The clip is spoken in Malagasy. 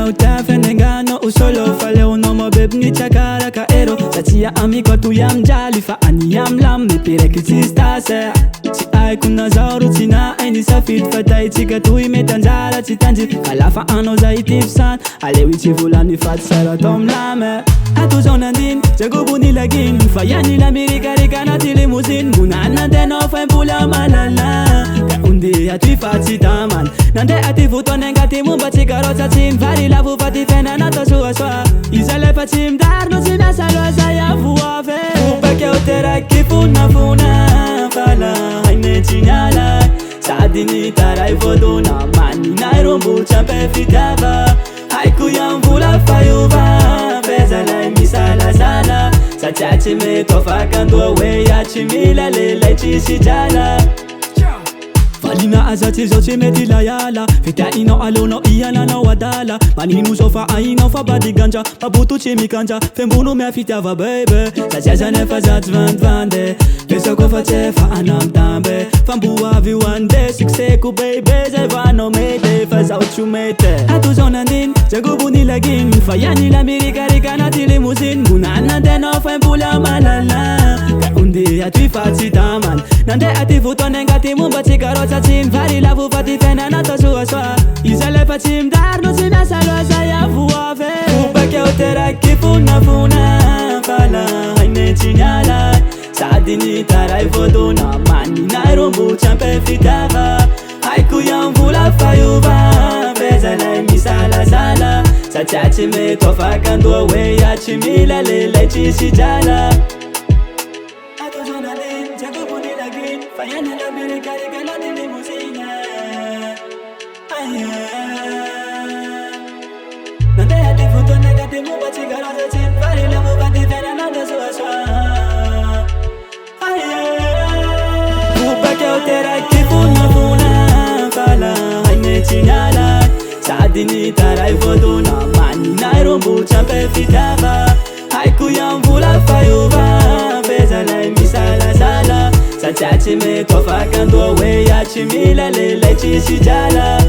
Utafenengano usolo fale unomo bebni chakara ka ero Satia amigo tu yam jali fa ani yam lam ne pirek sistase Si ai kuna zauru tina ai ni safit fatai tika tu imetanjala titanji Kalafa ano zaitif san ale wichi fulani fat sara tom lame Atu zonandin jagubu ni lagin Fayani la mirika rika na tilimusin Munana deno fa pula malala Undi ati fati taman Nande ati futo nengati mumba chikarota chin Vari la vu fati fena nata sua sua Izale fatim dar no sina salwa saya vuave Upeke utera kifuna funa Fala haine chinyala Sadini tarai vodona Mani nairumbu champe fitava Haiku yamvula fayuva Vezala misala sala Sachachi me tofa kanto weya chimila lele chisijala Falina azati zote medila yala Fita ino alono iyana na wadala Maninu sofa aina fa badi ganja Pabutu chimi kanja Fembunu mea fita va baby Sajaja nefa zat vande Pesa kofa chefa anam tambe Fambua vi one day Sikseku baby Zevano mete Faza uchu mete Atu zonandin Jagubu ni lagin Fayani la mirika rika na tilimusin Munana deno fembula malala Kaundi atu fati taman Nande ati futo nengati mumba chikarota Chin vari la vu fati fena nata sua sua Izale fatim dar no sina salwa saya vuave Upeke utera kifuna funa Fala haine chinyala Sadini tarai vodona Mani nairumbu champe fitava Haiku yamvula fayuva Vezala misala sala Sachachi me tofa kando weya chimila lele chisijala Atu zonalin jagubu ni lagin Fayani la mirika rika na tilimusina Nande ati futo negati muba chikarota chin Vari la vu fati fena nata sua sua Upeke utera kifuna funa Fala haine chinyala Sadini tarai vodona Mani nairumbu champe fitava Haiku yamvula fayuva Vezala misala sala Sachachi me tofa kando weya chimila lele chisijala